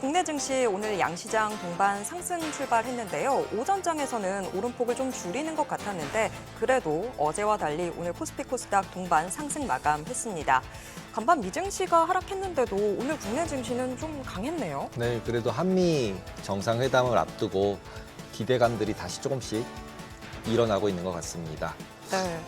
국내 증시 오늘 양시장 동반 상승 출발했는데요. 오전장에서는 오름폭을 좀 줄이는 것 같았는데 그래도 어제와 달리 오늘 코스피 코스닥 동반 상승 마감했습니다. 간밤 미증시가 하락했는데도 오늘 국내 증시는 좀 강했네요. 네, 그래도 한미 정상회담을 앞두고 기대감들이 다시 조금씩 일어나고 있는 것 같습니다. 네.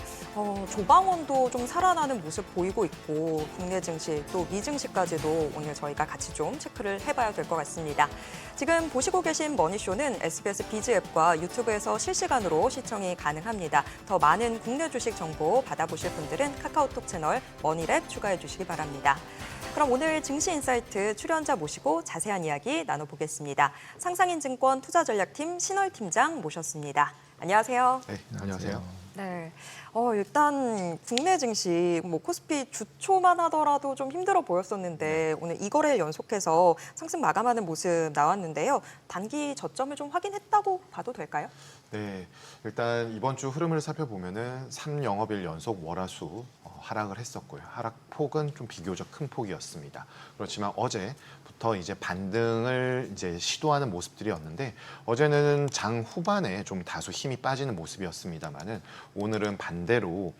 조방원도 좀 살아나는 모습 보이고 있고 국내 증시 또 미증시까지도 오늘 저희가 같이 좀 체크를 해봐야 될 것 같습니다. 지금 보시고 계신 머니쇼는 SBS 비즈 앱과 유튜브에서 실시간으로 시청이 가능합니다. 더 많은 국내 주식 정보 받아보실 분들은 카카오톡 채널 머니랩 추가해 주시기 바랍니다. 그럼 오늘 증시인사이트 출연자 모시고 자세한 이야기 나눠보겠습니다. 상상인증권 투자전략팀 신월 팀장 모셨습니다. 안녕하세요. 네, 안녕하세요. 네, 일단 국내 증시 코스피 주초만 하더라도 좀 힘들어 보였었는데 오늘 2거래일 연속해서 상승 마감하는 모습 나왔는데요. 단기 저점을 좀 확인했다고 봐도 될까요? 네, 일단 이번 주 흐름을 살펴보면은 3영업일 연속 월화수 하락을 했었고요. 하락폭은 좀 비교적 큰 폭이었습니다. 그렇지만 어제부터 이제 반등을 이제 시도하는 모습들이었는데 어제는 장 후반에 좀 다소 힘이 빠지는 모습이었습니다만은 오늘은 반대로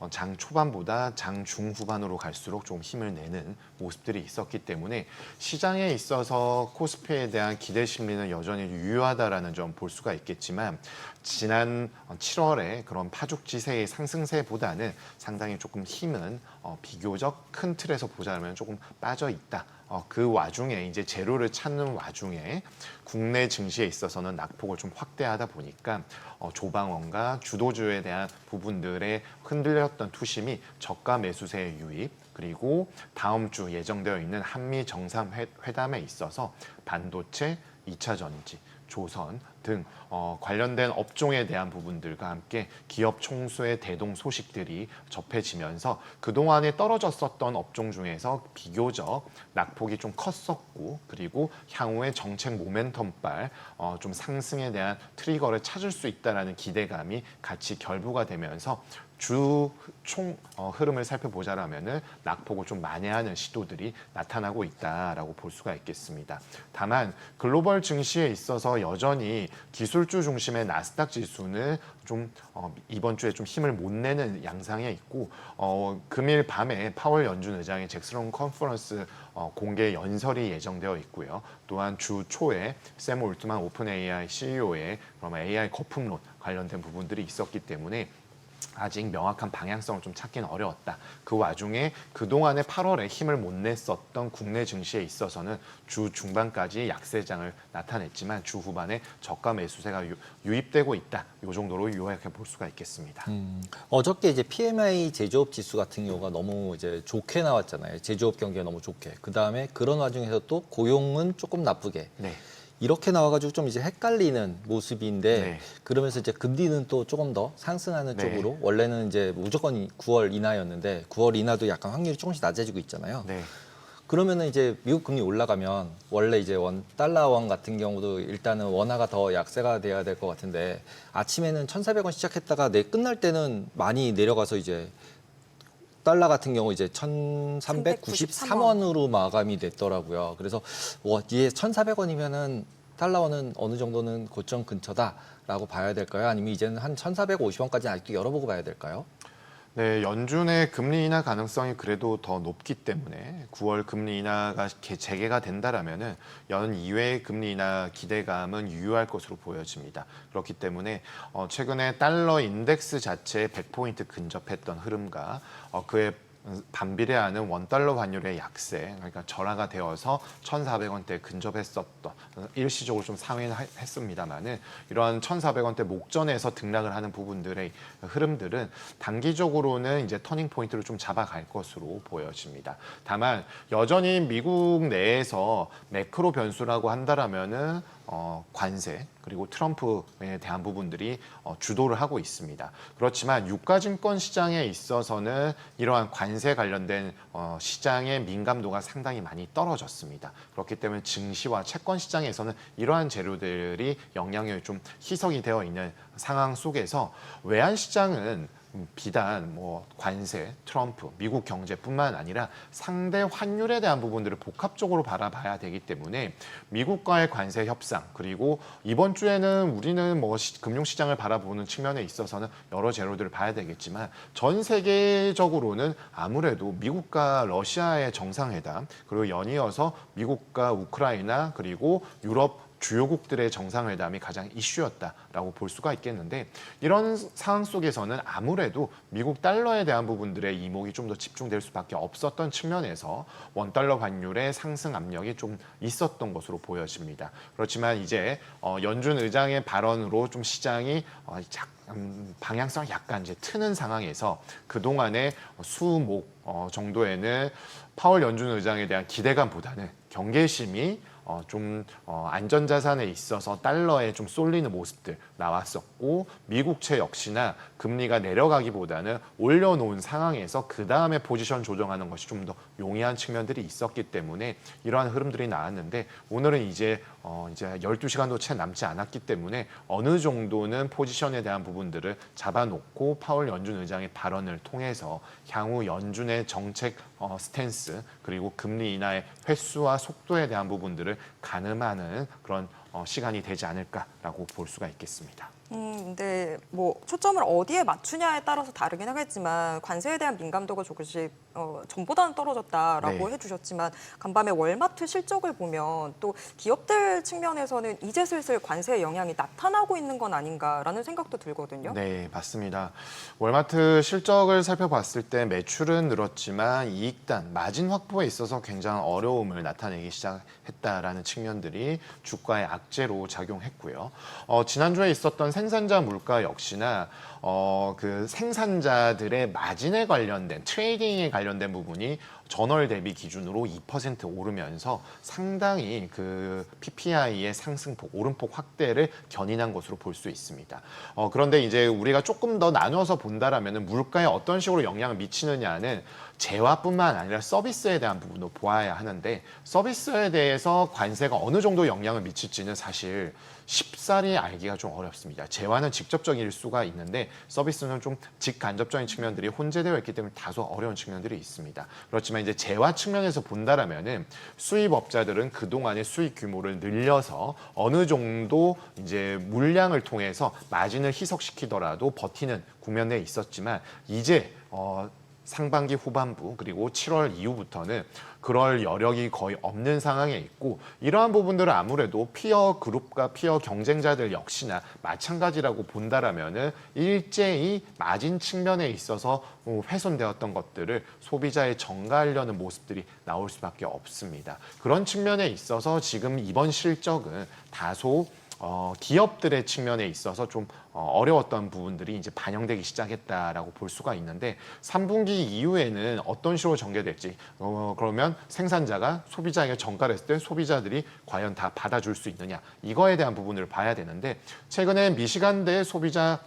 장 초반보다 장 중후반으로 갈수록 좀 힘을 내는 모습들이 있었기 때문에 시장에 있어서 코스피에 대한 기대 심리는 여전히 유효하다라는 점 볼 수가 있겠지만 지난 7월에 그런 파죽지세의 상승세보다는 상당히 조금 힘은 비교적 큰 틀에서 보자면 조금 빠져 있다. 그 와중에 이제 재료를 찾는 와중에 국내 증시에 있어서는 낙폭을 좀 확대하다 보니까 조방원과 주도주에 대한 부분들에 흔들렸던 투심이 저가 매수세의 유입 그리고 다음 주 예정되어 있는 한미 정상회담에 있어서 반도체, 2차 전지, 조선 등 관련된 업종에 대한 부분들과 함께 기업 총수의 대동 소식들이 접해지면서 그동안에 떨어졌었던 업종 중에서 비교적 낙폭이 좀 컸었고 그리고 향후에 정책 모멘텀발 좀 상승에 대한 트리거를 찾을 수 있다는 기대감이 같이 결부가 되면서 주 총 흐름을 살펴보자라면은 낙폭을 좀 만회하는 시도들이 나타나고 있다라고 볼 수가 있겠습니다. 다만 글로벌 증시에 있어서 여전히 기술주 중심의 나스닥 지수는 좀 이번 주에 좀 힘을 못 내는 양상에 있고 금일 밤에 파월 연준 의장의 잭슨 컨퍼런스 공개 연설이 예정되어 있고요. 또한 주 초에 샘 올트만 오픈 AI CEO의 AI 거품론 관련된 부분들이 있었기 때문에 아직 명확한 방향성을 좀 찾기는 어려웠다. 그 와중에 그동안에 8월에 힘을 못 냈었던 국내 증시에 있어서는 주 중반까지 약세장을 나타냈지만 주 후반에 저가 매수세가 유입되고 있다. 이 정도로 요약해 볼 수가 있겠습니다. 어저께 이제 PMI 제조업 지수 같은 경우가 너무 이제 좋게 나왔잖아요. 제조업 경기가 너무 좋게. 그 다음에 그런 와중에서 또 고용은 조금 나쁘게. 네. 이렇게 나와가지고 좀 이제 헷갈리는 모습인데 네. 그러면서 이제 금리는 또 조금 더 상승하는 네. 쪽으로 원래는 이제 무조건 9월 인하였는데 9월 인하도 약간 확률이 조금씩 낮아지고 있잖아요. 네. 그러면은 이제 미국 금리 올라가면 원래 이제 달러 원 같은 경우도 일단은 원화가 더 약세가 돼야 될 것 같은데 아침에는 1,400원 시작했다가 끝날 때는 많이 내려가서 이제 달러 같은 경우 이제 1,393원으로 마감이 됐더라고요. 그래서 이게 1,400원이면은 달러원은 어느 정도는 고점 근처다라고 봐야 될까요? 아니면 이제는 한 1,450원까지 아직도 열어보고 봐야 될까요? 네, 연준의 금리 인하 가능성이 그래도 더 높기 때문에 9월 금리 인하가 재개가 된다라면은 연 이외의 금리 인하 기대감은 유효할 것으로 보여집니다. 그렇기 때문에 최근에 달러 인덱스 자체에 100포인트 근접했던 흐름과 그에 반비례하는 원달러 환율의 약세, 그러니까 절하가 되어서 1,400원대에 근접했었던 일시적으로 좀 상회했습니다만은 이러한 1,400원대 목전에서 등락을 하는 부분들의 흐름들은 단기적으로는 이제 터닝 포인트를 좀 잡아갈 것으로 보여집니다. 다만 여전히 미국 내에서 매크로 변수라고 한다라면은 관세 그리고 트럼프에 대한 부분들이 주도를 하고 있습니다. 그렇지만 유가증권 시장에 있어서는 이러한 관세 관련된 시장의 민감도가 상당히 많이 떨어졌습니다. 그렇기 때문에 증시와 채권 시장에서는 이러한 재료들이 영향력이 좀 희석이 되어 있는 상황 속에서 외환 시장은 비단 뭐 관세, 트럼프, 미국 경제뿐만 아니라 상대 환율에 대한 부분들을 복합적으로 바라봐야 되기 때문에 미국과의 관세 협상 그리고 이번 주에는 우리는 뭐 금융시장을 바라보는 측면에 있어서는 여러 재료들을 봐야 되겠지만 전 세계적으로는 아무래도 미국과 러시아의 정상회담 그리고 연이어서 미국과 우크라이나 그리고 유럽 주요국들의 정상회담이 가장 이슈였다라고 볼 수가 있겠는데 이런 상황 속에서는 아무래도 미국 달러에 대한 부분들의 이목이 좀 더 집중될 수밖에 없었던 측면에서 원달러 환율의 상승 압력이 좀 있었던 것으로 보여집니다. 그렇지만 이제 연준 의장의 발언으로 좀 시장이 방향성을 약간 이제 트는 상황에서 그동안의 수목 정도에는 파월 연준 의장에 대한 기대감보다는 경계심이 안전자산에 있어서 달러에 좀 쏠리는 모습들 나왔었고 미국채 역시나 금리가 내려가기보다는 올려놓은 상황에서 그 다음에 포지션 조정하는 것이 좀 더 용이한 측면들이 있었기 때문에 이러한 흐름들이 나왔는데 오늘은 이제 12시간도 채 남지 않았기 때문에 어느 정도는 포지션에 대한 부분들을 잡아놓고 파월 연준 의장의 발언을 통해서 향후 연준의 정책 스탠스 그리고 금리 인하의 횟수와 속도에 대한 부분들을 가늠하는 그런 시간이 되지 않을까라고 볼 수가 있겠습니다. 근데 뭐 초점을 어디에 맞추냐에 따라서 다르긴 하겠지만 관세에 대한 민감도가 조금씩 전보다는 떨어졌다라고 네. 해주셨지만 간밤에 월마트 실적을 보면 또 기업들 측면에서는 이제 슬슬 관세의 영향이 나타나고 있는 건 아닌가라는 생각도 들거든요. 네, 맞습니다. 월마트 실적을 살펴봤을 때 매출은 늘었지만 이익단, 마진 확보에 있어서 굉장한 어려움을 나타내기 시작했다라는 측면들이 주가의 악재로 작용했고요. 지난주에 있었던 생산자 물가 역시나 그 생산자들의 마진에 관련된 트레이딩에 관련된 부분이 전월 대비 기준으로 2% 오르면서 상당히 그 PPI의 상승폭, 오름폭 확대를 견인한 것으로 볼 수 있습니다. 그런데 이제 우리가 조금 더 나눠서 본다라면 물가에 어떤 식으로 영향을 미치느냐는 재화뿐만 아니라 서비스에 대한 부분도 보아야 하는데 서비스에 대해서 관세가 어느 정도 영향을 미칠지는 사실 쉽사리 알기가 좀 어렵습니다. 재화는 직접적일 수가 있는데 서비스는 좀 직간접적인 측면들이 혼재되어 있기 때문에 다소 어려운 측면들이 있습니다. 그렇지만 이제 재화 측면에서 본다라면은 수입업자들은 그동안의 수익 규모를 늘려서 어느 정도 이제 물량을 통해서 마진을 희석시키더라도 버티는 국면에 있었지만 이제 상반기 후반부 그리고 7월 이후부터는 그럴 여력이 거의 없는 상황에 있고 이러한 부분들은 아무래도 피어 그룹과 피어 경쟁자들 역시나 마찬가지라고 본다라면은 일제히 마진 측면에 있어서 훼손되었던 것들을 소비자에 전가하려는 모습들이 나올 수밖에 없습니다. 그런 측면에 있어서 지금 이번 실적은 다소 기업들의 측면에 있어서 좀 어려웠던 부분들이 이제 반영되기 시작했다라고 볼 수가 있는데 3분기 이후에는 어떤 식으로 전개될지 그러면 생산자가 소비자에게 전가를 했을 때 소비자들이 과연 다 받아줄 수 있느냐 이거에 대한 부분을 봐야 되는데 최근에 미시간대 소비자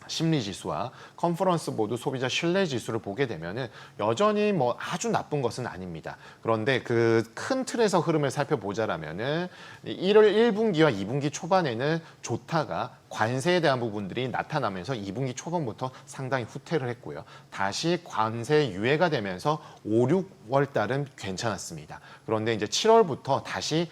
심리지수와 컨퍼런스 보드 소비자 신뢰지수를 보게 되면은 여전히 뭐 아주 나쁜 것은 아닙니다. 그런데 그 큰 틀에서 흐름을 살펴보자라면은 1분기와 2분기 초반에는 좋다가 관세에 대한 부분들이 나타나면서 2분기 초반부터 상당히 후퇴를 했고요. 다시 관세 유예가 되면서 5, 6월 달은 괜찮았습니다. 그런데 이제 7월부터 다시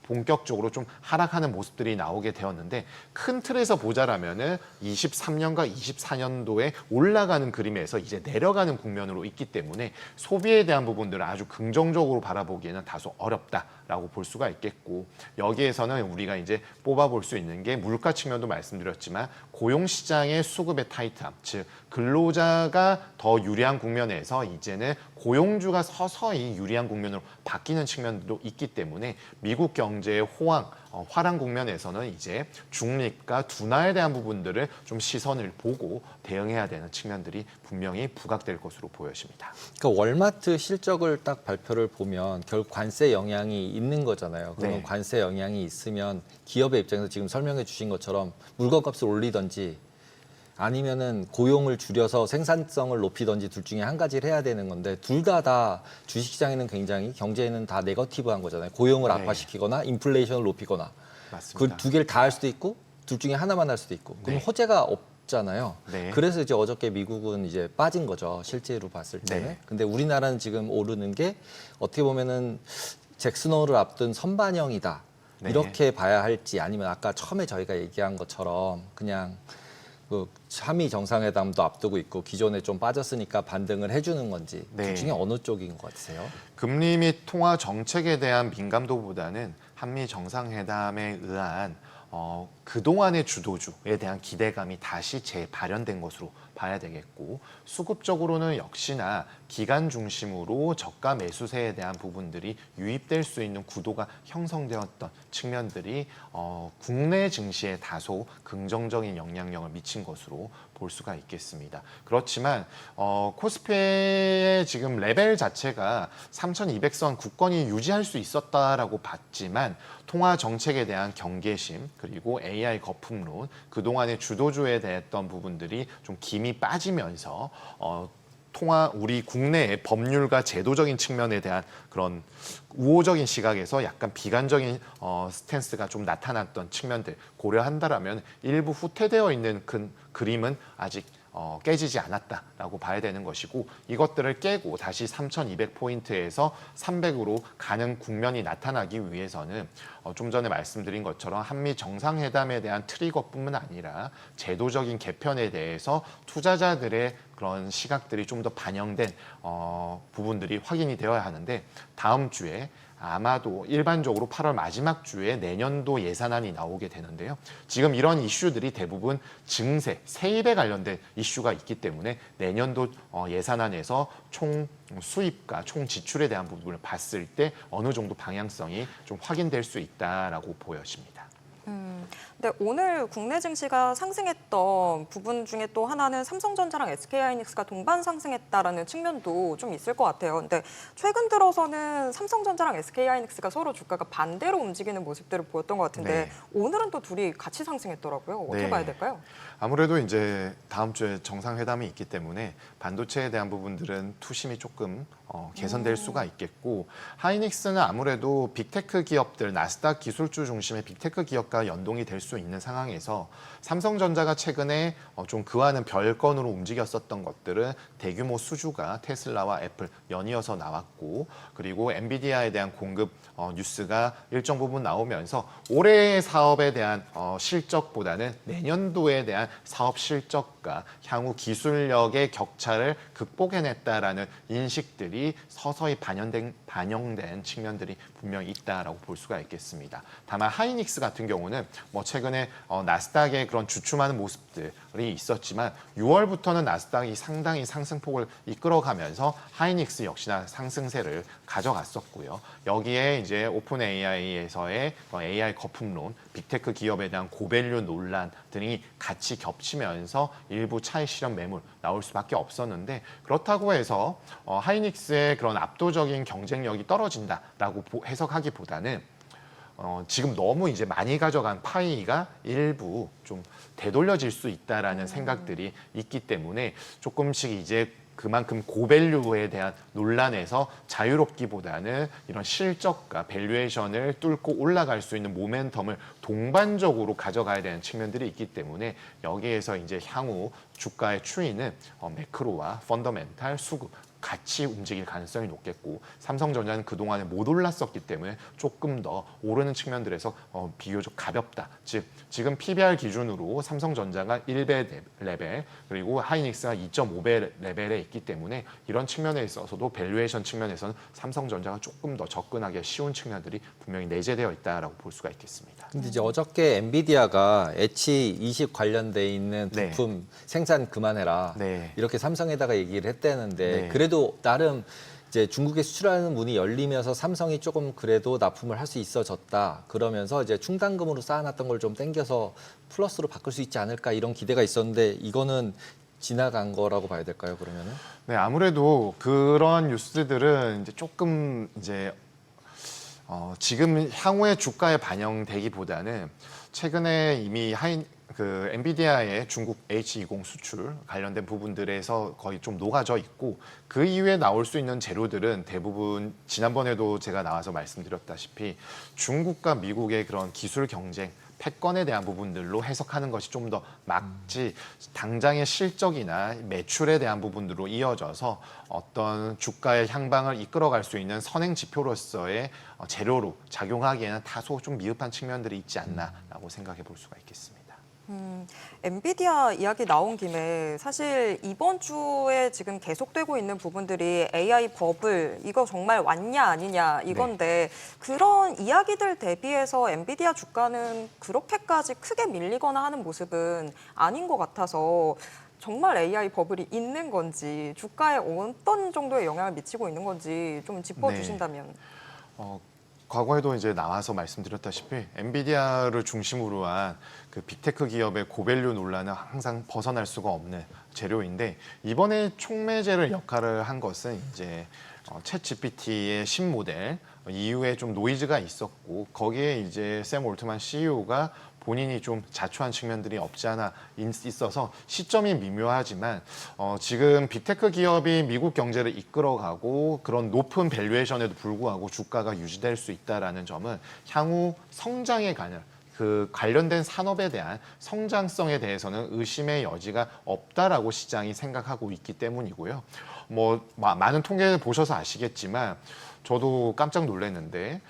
본격적으로 좀 하락하는 모습들이 나오게 되었는데 큰 틀에서 보자라면은 23년과 24년도에 올라가는 그림에서 이제 내려가는 국면으로 있기 때문에 소비에 대한 부분들을 아주 긍정적으로 바라보기에는 다소 어렵다라고 볼 수가 있겠고 여기에서는 우리가 이제 뽑아볼 수 있는 게 물가 측면도 말씀드렸지만 고용시장의 수급의 타이트함, 즉 근로자가 더 유리한 국면에서 이제는 고용주가 서서히 유리한 국면으로 바뀌는 측면도 있기 때문에 미국 경제의 화랑 국면에서는 이제 중립과 둔화에 대한 부분들을 좀 시선을 보고 대응해야 되는 측면들이 분명히 부각될 것으로 보여집니다. 그러니까 월마트 실적을 딱 발표를 보면 결국 관세 영향이 있는 거잖아요. 그러면 네. 관세 영향이 있으면 기업의 입장에서 지금 설명해 주신 것처럼 물건값을 올리든지 아니면은 고용을 줄여서 생산성을 높이든지 둘 중에 한 가지를 해야 되는 건데 둘 다 주식시장에는 굉장히 경제에는 다 네거티브한 거잖아요. 고용을 네. 악화시키거나 인플레이션을 높이거나 맞습니다. 그 두 개를 다 할 수도 있고 둘 중에 하나만 할 수도 있고 그럼 네. 호재가 높잖아요. 네. 그래서 이제 어저께 미국은 이제 빠진 거죠. 실제로 봤을 때는. 네. 근데 우리나라는 지금 오르는 게 어떻게 보면은 잭슨홀을 앞둔 선반영이다. 네. 이렇게 봐야 할지 아니면 아까 처음에 저희가 얘기한 것처럼 그냥 그 한미 정상회담도 앞두고 있고 기존에 좀 빠졌으니까 반등을 해주는 건지 네. 둘 중에 어느 쪽인 것 같으세요? 금리 및 통화 정책에 대한 민감도보다는 한미 정상회담에 의한 그동안의 주도주에 대한 기대감이 다시 재발현된 것으로 봐야 되겠고, 수급적으로는 역시나 기간 중심으로 저가 매수세에 대한 부분들이 유입될 수 있는 구도가 형성되었던 측면들이 국내 증시에 다소 긍정적인 영향력을 미친 것으로 볼 수가 있겠습니다. 그렇지만 코스피의 지금 레벨 자체가 3,200선 굳건히 유지할 수 있었다라고 봤지만 통화 정책에 대한 경계심 그리고 AI 거품론 그동안의 주도주에 대했던 부분들이 좀 김이 빠지면서 우리 국내의 법률과 제도적인 측면에 대한 그런 우호적인 시각에서 약간 비관적인 스탠스가 좀 나타났던 측면들 고려한다라면 일부 후퇴되어 있는 그림은 아직 깨지지 않았다라고 봐야 되는 것이고, 이것들을 깨고 다시 3,200포인트에서 300으로 가는 국면이 나타나기 위해서는 좀 전에 말씀드린 것처럼 한미 정상회담에 대한 트리거뿐만 아니라 제도적인 개편에 대해서 투자자들의 그런 시각들이 좀 더 반영된 부분들이 확인이 되어야 하는데, 다음 주에 아마도 일반적으로 8월 마지막 주에 내년도 예산안이 나오게 되는데요. 지금 이런 이슈들이 대부분 증세, 세입에 관련된 이슈가 있기 때문에 내년도 예산안에서 총 수입과 총 지출에 대한 부분을 봤을 때 어느 정도 방향성이 좀 확인될 수 있다라고 보여집니다. 근데 오늘 국내 증시가 상승했던 부분 중에 또 하나는 삼성전자랑 SK하이닉스가 동반 상승했다라는 측면도 좀 있을 것 같아요. 근데 최근 들어서는 삼성전자랑 SK하이닉스가 서로 주가가 반대로 움직이는 모습들을 보였던 것 같은데 네. 오늘은 또 둘이 같이 상승했더라고요. 어떻게 네. 봐야 될까요? 아무래도 이제 다음 주에 정상회담이 있기 때문에 반도체에 대한 부분들은 투심이 조금 개선될 수가 있겠고, 하이닉스는 아무래도 빅테크 기업들, 나스닥 기술주 중심의 빅테크 기업과 연동이 될 수 있는 상황에서 삼성전자가 최근에 좀 그와는 별건으로 움직였었던 것들은 대규모 수주가 테슬라와 애플 연이어서 나왔고, 그리고 엔비디아에 대한 공급 뉴스가 일정 부분 나오면서 올해의 사업에 대한 실적보다는 내년도에 대한 사업 실적과 향후 기술력의 격차를 극복해냈다라는 인식들이 서서히 반영된 측면들이 분명히 있다라고 볼 수가 있겠습니다. 다만 하이닉스 같은 경우는 뭐 최근에 나스닥의 그런 주춤하는 모습들이 있었지만 6월부터는 나스닥이 상당히 상승폭을 이끌어가면서 하이닉스 역시나 상승세를 가져갔었고요. 여기에 이제 오픈 AI에서의 AI 거품론, 빅테크 기업에 대한 고밸류 논란 등이 같이 겹치면서 일부 차익 실현 매물 나올 수밖에 없었는데, 그렇다고 해서 하이닉스의 그런 압도적인 경쟁력이 떨어진다라고 해석하기보다는 지금 너무 이제 많이 가져간 파이가 일부 좀 되돌려질 수 있다라는 생각들이 있기 때문에 조금씩 이제 그만큼 고밸류에 대한 논란에서 자유롭기보다는 이런 실적과 밸류에이션을 뚫고 올라갈 수 있는 모멘텀을 동반적으로 가져가야 되는 측면들이 있기 때문에 여기에서 이제 향후 주가의 추이는 매크로와 펀더멘탈, 수급 같이 움직일 가능성이 높겠고, 삼성전자는 그동안에 못 올랐었기 때문에 조금 더 오르는 측면들에서 비교적 가볍다. 즉 지금 PBR 기준으로 삼성전자가 1배 레벨 그리고 하이닉스가 2.5배 레벨에 있기 때문에 이런 측면에 있어서도 밸류에이션 측면에서는 삼성전자가 조금 더 접근하기 쉬운 측면들이 분명히 내재되어 있다라고 볼 수가 있겠습니다. 근데 이제 어저께 엔비디아가 H20 관련돼 있는 네. 부품 생산 그만해라. 네. 이렇게 삼성에다가 얘기를 했다는데 네. 그래도 나름 이제 중국에 수출하는 문이 열리면서 삼성이 조금 그래도 납품을 할 수 있어졌다. 그러면서 이제 충당금으로 쌓아놨던 걸 좀 땡겨서 플러스로 바꿀 수 있지 않을까 이런 기대가 있었는데 이거는 지나간 거라고 봐야 될까요, 그러면은? 네, 아무래도 그런 뉴스들은 이제 조금 이제 지금 향후의 주가에 반영되기보다는 최근에 이미 엔비디아의 중국 H20 수출 관련된 부분들에서 거의 좀 녹아져 있고, 그 이후에 나올 수 있는 재료들은 대부분 지난번에도 제가 나와서 말씀드렸다시피 중국과 미국의 그런 기술 경쟁, 패권에 대한 부분들로 해석하는 것이 좀 더 맞지 당장의 실적이나 매출에 대한 부분으로 이어져서 어떤 주가의 향방을 이끌어갈 수 있는 선행 지표로서의 재료로 작용하기에는 다소 좀 미흡한 측면들이 있지 않나라고 생각해 볼 수가 있겠습니다. 엔비디아 이야기 나온 김에 사실 이번 주에 지금 계속되고 있는 부분들이 AI 버블 이거 정말 왔냐 아니냐 이건데 그런 이야기들 대비해서 엔비디아 주가는 그렇게까지 크게 밀리거나 하는 모습은 아닌 것 같아서 정말 AI 버블이 있는 건지 주가에 어떤 정도의 영향을 미치고 있는 건지 좀 짚어주신다면. 과거에도 이제 나와서 말씀드렸다시피 엔비디아를 중심으로 한 그 빅테크 기업의 고밸류 논란은 항상 벗어날 수가 없는 재료인데 이번에 촉매제를 역할을 한 것은 이제 챗 GPT의 신모델 이후에 좀 노이즈가 있었고 거기에 이제 샘 올트만 CEO가 본인이 좀 자초한 측면들이 없지 않아 있어서 시점이 미묘하지만 지금 빅테크 기업이 미국 경제를 이끌어가고 그런 높은 밸류에이션에도 불구하고 주가가 유지될 수 있다라는 점은 향후 성장에 그 관련된 산업에 대한 성장성에 대해서는 의심의 여지가 없다라고 시장이 생각하고 있기 때문이고요. 많은 통계를 보셔서 아시겠지만 저도 깜짝 놀랐는데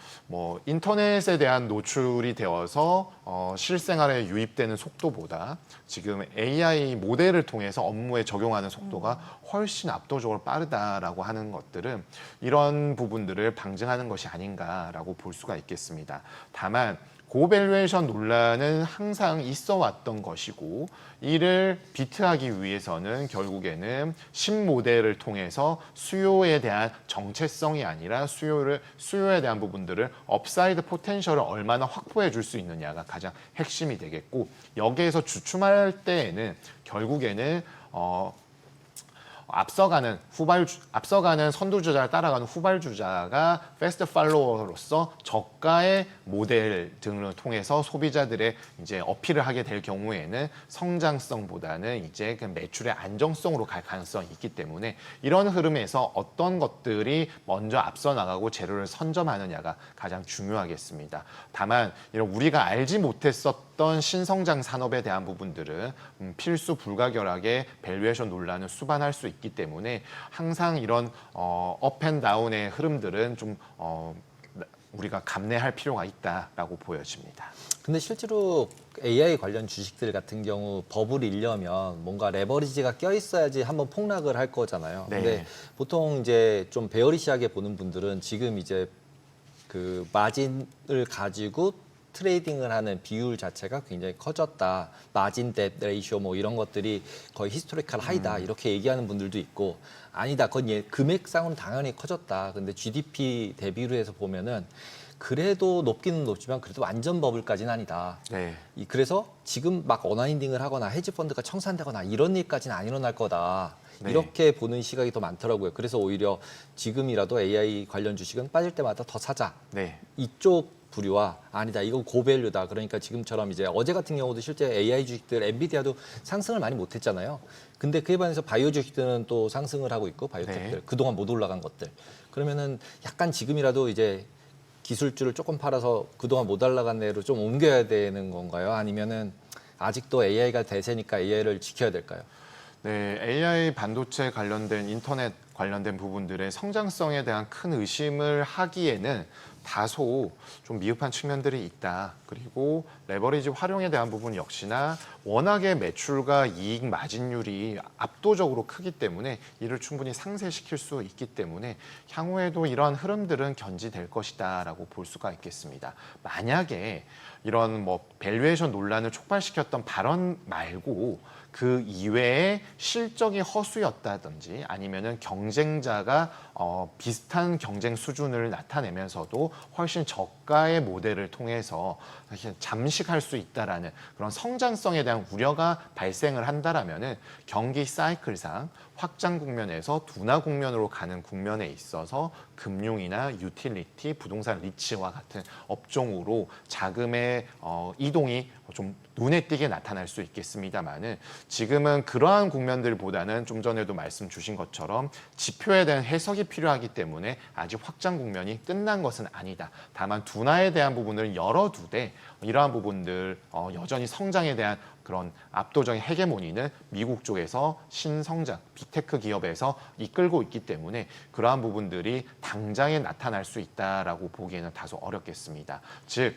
인터넷에 대한 노출이 되어서 실생활에 유입되는 속도보다 지금 AI 모델을 통해서 업무에 적용하는 속도가 훨씬 압도적으로 빠르다라고 하는 것들은 이런 부분들을 방증하는 것이 아닌가라고 볼 수가 있겠습니다. 다만 고밸류에이션 논란은 항상 있어 왔던 것이고 이를 비트하기 위해서는 결국에는 신모델을 통해서 수요에 대한 정체성이 아니라 수요에 대한 부분들을 업사이드 포텐셜을 얼마나 확보해 줄 수 있느냐가 가장 핵심이 되겠고 여기에서 주춤할 때에는 결국에는 앞서가는 선두주자를 따라가는 후발주자가 패스트 팔로워로서 저가의 모델 등을 통해서 소비자들의 이제 어필을 하게 될 경우에는 성장성보다는 이제 그 매출의 안정성으로 갈 가능성이 있기 때문에 이런 흐름에서 어떤 것들이 먼저 앞서 나가고 재료를 선점하느냐가 가장 중요하겠습니다. 다만 이런 우리가 알지 못했었던 신성장 산업에 대한 부분들은 필수 불가결하게 밸류에이션 논란을 수반할 수 있기 때문에 항상 이런 업앤다운의 흐름들은 좀 우리가 감내할 필요가 있다라고 보여집니다. 근데 실제로 AI 관련 주식들 같은 경우 버블이 일려면 뭔가 레버리지가 껴 있어야지 한번 폭락을 할 거잖아요. 네. 근데 보통 이제 좀 베어리시하게 보는 분들은 지금 이제 그 마진을 가지고 트레이딩을 하는 비율 자체가 굉장히 커졌다. 마진 뎁 레이쇼 뭐 이런 것들이 거의 히스토리컬 하이다. 이렇게 얘기하는 분들도 있고 아니다. 그건 금액상으로는 당연히 커졌다. 근데 GDP 대비로 해서 보면은 그래도 높기는 높지만 그래도 완전 버블까지는 아니다. 네. 그래서 지금 막 어나인딩을 하거나 헤지 펀드가 청산되거나 이런 일까지는 안 일어날 거다. 네. 이렇게 보는 시각이 더 많더라고요. 그래서 오히려 지금이라도 AI 관련 주식은 빠질 때마다 더 사자. 네. 이쪽 부류와 아니다 이건 고밸류다. 그러니까 지금처럼 이제 어제 같은 경우도 실제 AI 주식들 엔비디아도 상승을 많이 못했잖아요. 근데 그에 반해서 바이오 주식들은 또 상승을 하고 있고 바이오텍들 네. 그동안 못 올라간 것들. 그러면은 약간 지금이라도 이제 기술주를 조금 팔아서 그동안 못 올라간 데로 좀 옮겨야 되는 건가요? 아니면은 아직도 AI가 대세니까 AI를 지켜야 될까요? 네, AI 반도체 관련된 인터넷 관련된 부분들의 성장성에 대한 큰 의심을 하기에는 다소 좀 미흡한 측면들이 있다. 그리고 레버리지 활용에 대한 부분 역시나 워낙에 매출과 이익 마진율이 압도적으로 크기 때문에 이를 충분히 상쇄시킬 수 있기 때문에 향후에도 이러한 흐름들은 견지될 것이다라고 볼 수가 있겠습니다. 만약에 이런 밸류에이션 논란을 촉발시켰던 발언 말고 그 이외에 실적이 허수였다든지 아니면은 경쟁자가 비슷한 경쟁 수준을 나타내면서도 훨씬 저가의 모델을 통해서 잠식할 수 있다라는 그런 성장성에 대한 우려가 발생을 한다라면은 경기 사이클상 확장 국면에서 둔화 국면으로 가는 국면에 있어서 금융이나 유틸리티, 부동산 리츠와 같은 업종으로 자금의 이동이 좀 눈에 띄게 나타날 수 있겠습니다만은 지금은 그러한 국면들보다는 좀 전에도 말씀 주신 것처럼 지표에 대한 해석이 필요하기 때문에 아직 확장 국면이 끝난 것은 아니다. 다만 둔화에 대한 부분을 열어두되 이러한 부분들 여전히 성장에 대한 그런 압도적인 헤게모니는 미국 쪽에서 신성장, 빅테크 기업에서 이끌고 있기 때문에 그러한 부분들이 당장에 나타날 수 있다라고 보기에는 다소 어렵겠습니다. 즉,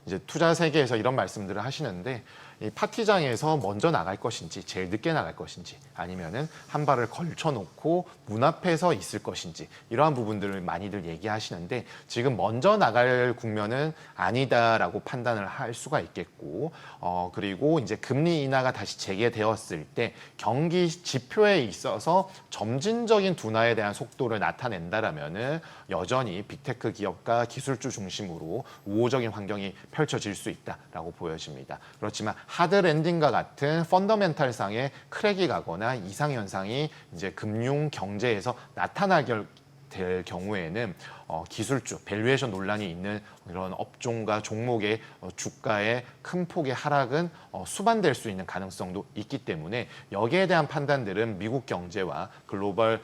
이제 투자 세계에서 이런 말씀들을 하시는데 이 파티장에서 먼저 나갈 것인지 제일 늦게 나갈 것인지 아니면은 한 발을 걸쳐놓고 문 앞에서 있을 것인지 이러한 부분들을 많이들 얘기하시는데 지금 먼저 나갈 국면은 아니다라고 판단을 할 수가 있겠고 그리고 이제 금리 인하가 다시 재개되었을 때 경기 지표에 있어서 점진적인 둔화에 대한 속도를 나타낸다라면은 여전히 빅테크 기업과 기술주 중심으로 우호적인 환경이 펼쳐질 수 있다라고 보여집니다. 그렇지만 하드 랜딩과 같은 펀더멘탈상의 크랙이 가거나 이상 현상이 이제 금융 경제에서 나타나게 될 경우에는 기술주, 밸류에이션 논란이 있는 이런 업종과 종목의 주가의 큰 폭의 하락은 수반될 수 있는 가능성도 있기 때문에 여기에 대한 판단들은 미국 경제와 글로벌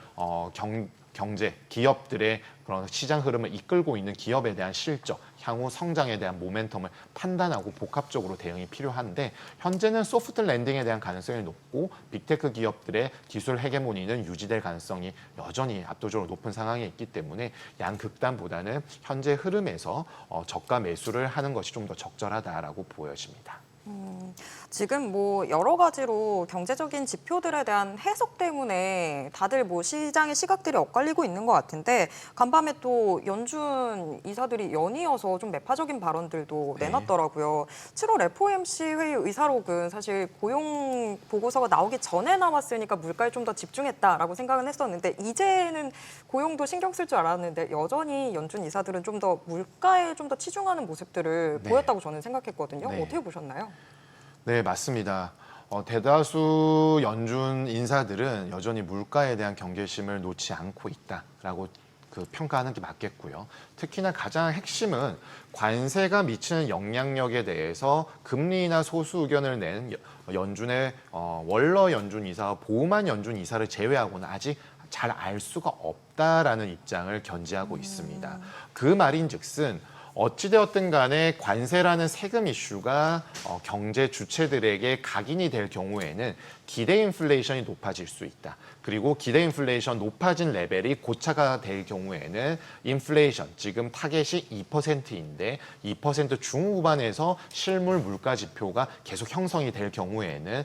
경제, 기업들의 그런 시장 흐름을 이끌고 있는 기업에 대한 실적, 향후 성장에 대한 모멘텀을 판단하고 복합적으로 대응이 필요한데 현재는 소프트 랜딩에 대한 가능성이 높고 빅테크 기업들의 기술 헤게모니는 유지될 가능성이 여전히 압도적으로 높은 상황에 있기 때문에 양극단보다는 현재 흐름에서 저가 매수를 하는 것이 좀 더 적절하다라고 보여집니다. 지금 뭐 여러 가지로 경제적인 지표들에 대한 해석 때문에 다들 뭐 시장의 시각들이 엇갈리고 있는 것 같은데 간밤에 또 연준 이사들이 연이어서 좀 매파적인 발언들도 네. 내놨더라고요. 7월 FOMC 회의 의사록은 사실 고용 보고서가 나오기 전에 나왔으니까 물가에 좀 더 집중했다라고 생각은 했었는데 이제는 고용도 신경 쓸 줄 알았는데 여전히 연준 이사들은 좀 더 물가에 좀 더 치중하는 모습들을 네. 보였다고 저는 생각했거든요. 네. 어떻게 보셨나요? 네, 맞습니다. 대다수 연준 인사들은 여전히 물가에 대한 경계심을 놓지 않고 있다라고 평가하는 게 맞겠고요. 특히나 가장 핵심은 관세가 미치는 영향력에 대해서 금리나 소수 의견을 낸 연준의 월러 연준 이사와 보우만 연준 이사를 제외하고는 아직 잘 알 수가 없다라는 입장을 견지하고 있습니다. 그 말인즉슨 어찌되었든 간에 관세라는 세금 이슈가 경제 주체들에게 각인이 될 경우에는 기대 인플레이션이 높아질 수 있다. 그리고 기대 인플레이션 높아진 레벨이 고차가 될 경우에는 인플레이션, 지금 타겟이 2%인데 2% 중후반에서 실물 물가 지표가 계속 형성이 될 경우에는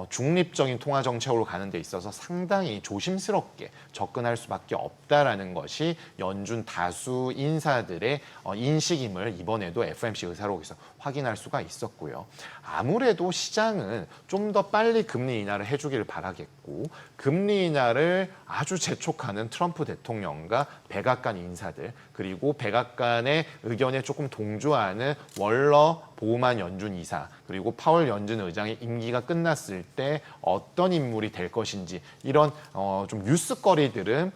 중립적인 통화 정책으로 가는 데 있어서 상당히 조심스럽게 접근할 수밖에 없다라는 것이 연준 다수 인사들의 인식임을 이번에도 FOMC 의사록에서 확인할 수가 있었고요. 아무래도 시장은 좀 더 빨리 금리 인하를 해주기를 바라겠고 금리 인하를 아주 재촉하는 트럼프 대통령과 백악관 인사들 그리고 백악관의 의견에 조금 동조하는 월러 보우만 연준 이사 그리고 파월 연준 의장의 임기가 끝났을 때 어떤 인물이 될 것인지 이런 좀 뉴스거리들은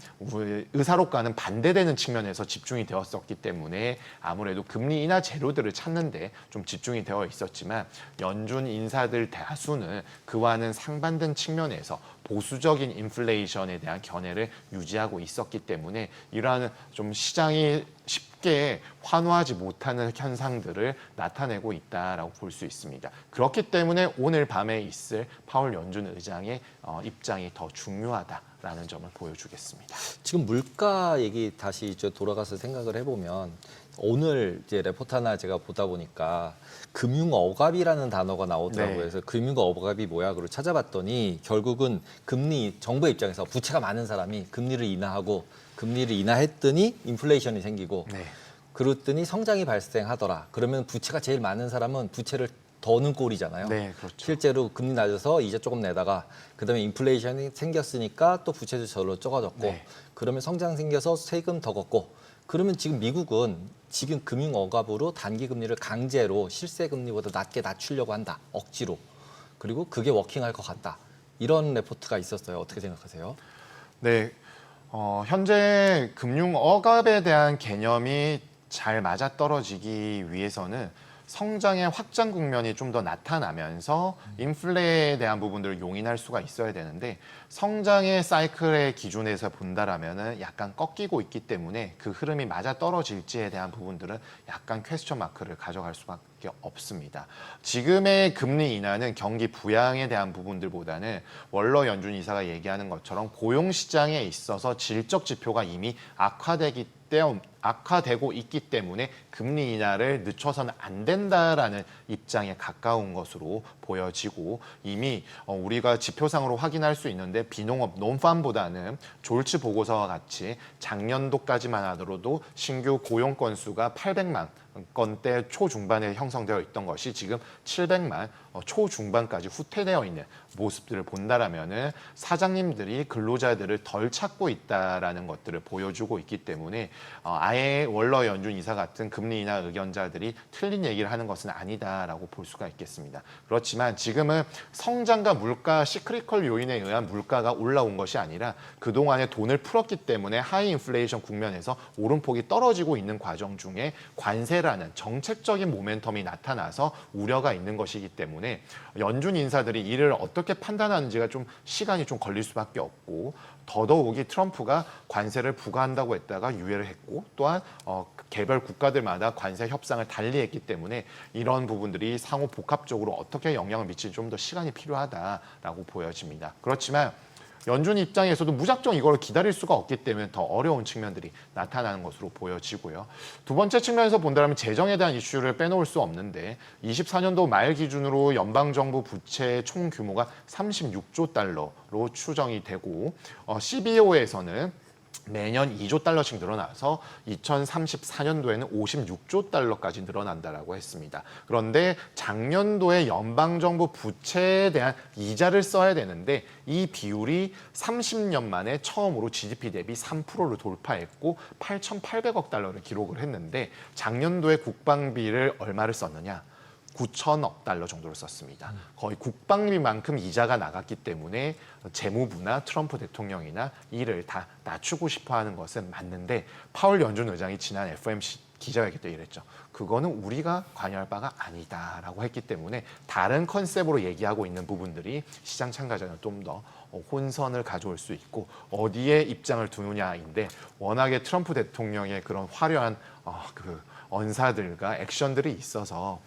의사록과는 반대되는 측면에서 집중이 되었었기 때문에 아무래도 금리 인하 재료들을 찾는데 좀 집중이 되어 있었지만 연준 인사들 다수는 그와는 상반된 측면에서 보수적인 인플레이션에 대한 견해를 유지하고 있었기 때문에 이러한 좀 시장이 쉽게 환호하지 못하는 현상들을 나타내고 있다라고 볼 수 있습니다. 그렇기 때문에 오늘 밤에 있을 파월 연준 의장의 입장이 더 중요하다라는 점을 보여주겠습니다. 지금 물가 얘기 다시 이제 돌아가서 생각을 해보면 오늘 이제 레포트 하나 제가 보다 보니까 금융 억압이라는 단어가 나오더라고요. 네. 그래서 금융 억압이 뭐야? 그걸 찾아봤더니 결국은 금리 정부의 입장에서 부채가 많은 사람이 금리를 인하하고 금리를 인하했더니 인플레이션이 생기고 네. 그랬더니 성장이 발생하더라. 그러면 부채가 제일 많은 사람은 부채를 더는 꼴이잖아요. 네, 그렇죠. 실제로 금리 낮아서 이자 조금 내다가 그다음에 인플레이션이 생겼으니까 또 부채도 저로 적어졌고 네. 그러면 성장 생겨서 세금 더 걷고 그러면 지금 미국은 지금 금융 억압으로 단기 금리를 강제로 실세 금리보다 낮게 낮추려고 한다. 억지로. 그리고 그게 워킹할 것 같다. 이런 레포트가 있었어요. 어떻게 생각하세요? 네, 현재 금융 억압에 대한 개념이 잘 맞아떨어지기 위해서는 성장의 확장 국면이 좀 더 나타나면서 인플레에 대한 부분들을 용인할 수가 있어야 되는데 성장의 사이클의 기준에서 본다라면은 약간 꺾이고 있기 때문에 그 흐름이 맞아 떨어질지에 대한 부분들은 약간 퀘스천 마크를 가져갈 수밖에 없습니다. 지금의 금리 인하는 경기 부양에 대한 부분들보다는 월러 연준 이사가 얘기하는 것처럼 고용 시장에 있어서 질적 지표가 이미 악화되고 있기 때문에 금리 인하를 늦춰서는 안 된다라는 입장에 가까운 것으로 보여지고 이미 우리가 지표상으로 확인할 수 있는데 비농업 논팜보다는 졸츠 보고서와 같이 작년도까지만 하더라도 신규 고용 건수가 800만 건대 초중반에 형성되어 있던 것이 지금 700만 초중반까지 후퇴되어 있는 모습들을 본다라면은 사장님들이 근로자들을 덜 찾고 있다라는 것들을 보여주고 있기 때문에 아예 월러 연준 이사 같은 금리 인하 의견자들이 틀린 얘기를 하는 것은 아니다라고 볼 수가 있겠습니다. 그렇지만 지금은 성장과 물가 시크리컬 요인에 의한 물가가 올라온 것이 아니라 그동안에 돈을 풀었기 때문에 하이 인플레이션 국면에서 오름폭이 떨어지고 있는 과정 중에 관세라는 정책적인 모멘텀이 나타나서 우려가 있는 것이기 때문에 연준 인사들이 이를 어떻게 판단하는지가 좀 시간이 좀 걸릴 수밖에 없고 더더욱이 트럼프가 관세를 부과한다고 했다가 유예를 했고 또한 개별 국가들마다 관세 협상을 달리했기 때문에 이런 부분들이 상호 복합적으로 어떻게 영향을 미칠지 좀 더 시간이 필요하다라고 보여집니다. 그렇지만 연준 입장에서도 무작정 이걸 기다릴 수가 없기 때문에 더 어려운 측면들이 나타나는 것으로 보여지고요. 두 번째 측면에서 본다면 재정에 대한 이슈를 빼놓을 수 없는데 24년도 말 기준으로 연방정부 부채 총 규모가 36조 달러로 추정이 되고 CBO에서는 매년 2조 달러씩 늘어나서 2034년도에는 56조 달러까지 늘어난다라고 했습니다. 그런데 작년도에 연방정부 부채에 대한 이자를 써야 되는데 이 비율이 30년 만에 처음으로 GDP 대비 3%를 돌파했고 8,800억 달러를 기록을 했는데 작년도에 국방비를 얼마를 썼느냐? 9천억 달러 정도를 썼습니다. 거의 국방비만큼 이자가 나갔기 때문에 재무부나 트럼프 대통령이나 이를 다 낮추고 싶어하는 것은 맞는데 파월 연준 의장이 지난 FOMC 기자회견 때 이랬죠. 그거는 우리가 관여할 바가 아니다라고 했기 때문에 다른 컨셉으로 얘기하고 있는 부분들이 시장 참가자는 좀 더 혼선을 가져올 수 있고 어디에 입장을 두느냐인데 워낙에 트럼프 대통령의 그런 화려한 그 언사들과 액션들이 있어서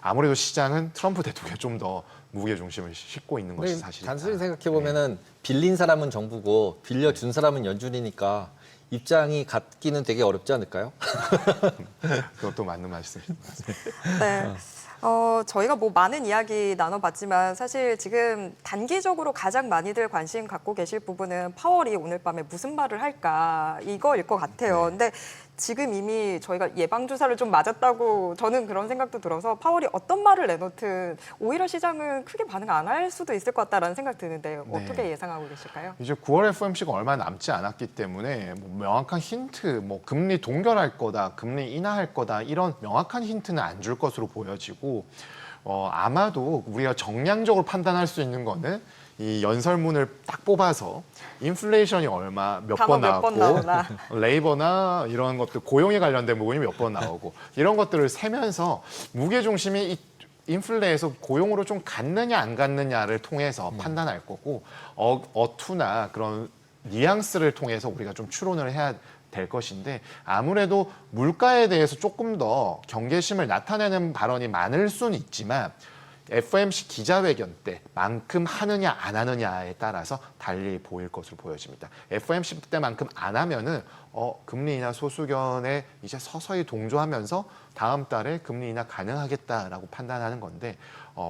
아무래도 시장은 트럼프 대통령이 좀 더 무게 중심을 싣고 있는 것이 사실이다. 단순히 생각해 보면은 빌린 사람은 정부고 빌려준 사람은 연준이니까 입장이 같기는 되게 어렵지 않을까요? 그것도 맞는 말씀입니다. 네. 저희가 뭐 많은 이야기 나눠봤지만 사실 지금 단기적으로 가장 많이들 관심 갖고 계실 부분은 파월이 오늘 밤에 무슨 말을 할까 이거일 것 같아요. 근데 지금 이미 저희가 예방주사를 좀 맞았다고 저는 그런 생각도 들어서 파월이 어떤 말을 내놓든 오히려 시장은 크게 반응 안 할 수도 있을 것 같다라는 생각 드는데 어떻게 예상하고 계실까요? 이제 9월 FOMC가 얼마 남지 않았기 때문에 뭐 명확한 힌트, 뭐 금리 동결할 거다, 금리 인하할 거다 이런 명확한 힌트는 안 줄 것으로 보여지고 아마도 우리가 정량적으로 판단할 수 있는 거는 이 연설문을 딱 뽑아서 인플레이션이 얼마 몇 번 몇 번 나왔고 나오나. 레이버나 이런 것들 고용에 관련된 부분이 몇 번 나오고 이런 것들을 세면서 무게 중심이 이 인플레에서 고용으로 좀 갔느냐 안 갔느냐를 통해서 판단할 거고 어투나 그런 뉘앙스를 통해서 우리가 좀 추론을 해야 될 것인데 아무래도 물가에 대해서 조금 더 경계심을 나타내는 발언이 많을 수는 있지만 FOMC 기자회견 때만큼 하느냐 안 하느냐에 따라서 달리 보일 것으로 보여집니다. FOMC 때만큼 안 하면은 금리 인하 소수견에 이제 서서히 동조하면서 다음 달에 금리 인하 가능하겠다라고 판단하는 건데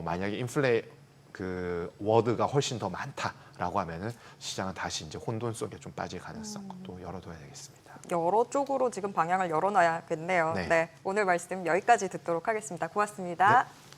만약에 인플레 그 워드가 훨씬 더 많다라고 하면은 시장은 다시 이제 혼돈 속에 좀 빠질 가능성도 열어둬야 되겠습니다. 여러 쪽으로 지금 방향을 열어놔야겠네요. 네. 네, 오늘 말씀 여기까지 듣도록 하겠습니다. 고맙습니다. 네.